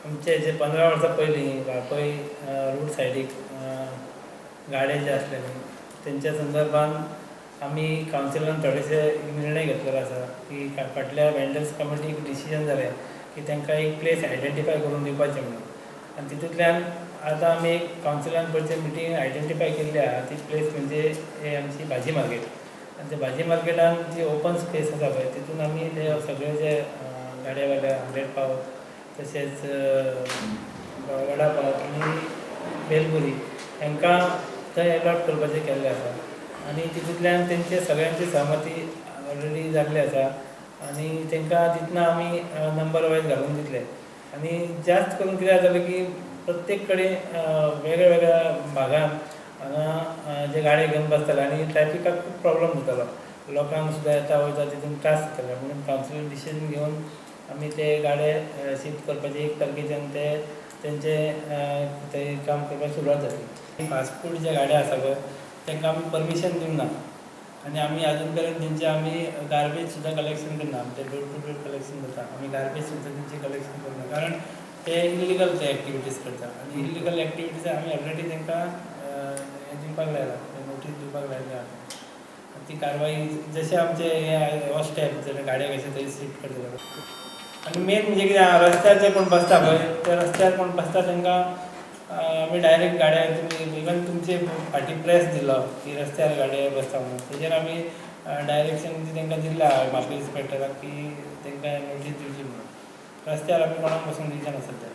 आमचे जे 15 वर्सां पयलीं वाळपय रोड सायडीक गाडे जे आसलेले तेंच्या संदर्भात आमी कावन्सिलान थोडेशे निर्णय घेतलेलो आसा की फाटल्या मेंटेनन्स कमिटीक डिसिजन जालें की तांकां एक प्लेस आयडेंटिफाय करून दिवपाचें म्हणून. आनी तितूंतल्यान आतां आमी एक कावन्सिलान पयलीं मिटींग आयडेंटिफाय केल्ली आहा ती प्लेस म्हणजे हे आमची भाजी मार्केट. आनी त्या भाजी मार्केटान जी ओपन स्पेस आसा पळय तितून आमी ते सगळे जे गाड्यावाले आमलेट पाव तशेंच वडा पाव आनी बेलपुरी हांकां थंय अलॉट करपाचें केल्लें आसा. आनी तितूंतल्यान तेंचे सगळ्यांची सहमती ऑलरेडी जाल्ली आसा आनी तांकां तितून आमी नंबर वायज घालून दितले. आनी जास्त करून कितें जालें की प्रत्येक कडेन वेगळ्या वेगळ्या भागान हांगा जे गाडे घेवन बसताले आनी ट्रॅफिकाक खूब प्रॉब्लम जातालो. लोकांक सुद्दां येता वयता तितून त्रास जाताले म्हणून कावन्सिलान डिसिजन घेवन आमी ते गाडे शिफ्ट करपाचे 1 तारखेच्यान ते तेंचे थंय काम करपाक सुरवात जातली. फास्ट फूड जे गाडे आसा पळय तांकां आमी परमिशन दिवंक ना आनी आमी आजून पर्यंत तेंचे आमी गार्बेज सुद्दां कलेक्शन करना. आमचे डोर टू डोर कलेक्शन जाता आमी गार्बेज सुद्दां तेंचे कलेक्शन करना कारण ते इल्लिगल ते एक्टिविटीज करता आनी इल्लिगल एक्टिविटीज आमी ऑलरेडी तांकां हें दिवपाक लायला नोटीस दिवपाक लायल्या आसा. ती कारवाई जशें आमचे हे हो स्टेप जाल्यार गाडे कशे थंय शिफ्ट करतलो. आनी मेन म्हणजे कितें आहा रस्त्यार जे कोण बसता पळय त्या रस्त्यार कोण बसता तांकां आमी डायरेक्ट गाड्यार तुमी इवन तुमचे फाटीं प्रेस दिलो की रस्त्यार गाडे बसता म्हणून तेजेर आमी डायरेक्शन तांकां दिल्लें आहा म्हापसा इन्स्पेक्टराक की तांकां नोटीस दिवची म्हणून. रस्त्यार आमी कोणाक बसूंक दिवचे ना सद्या.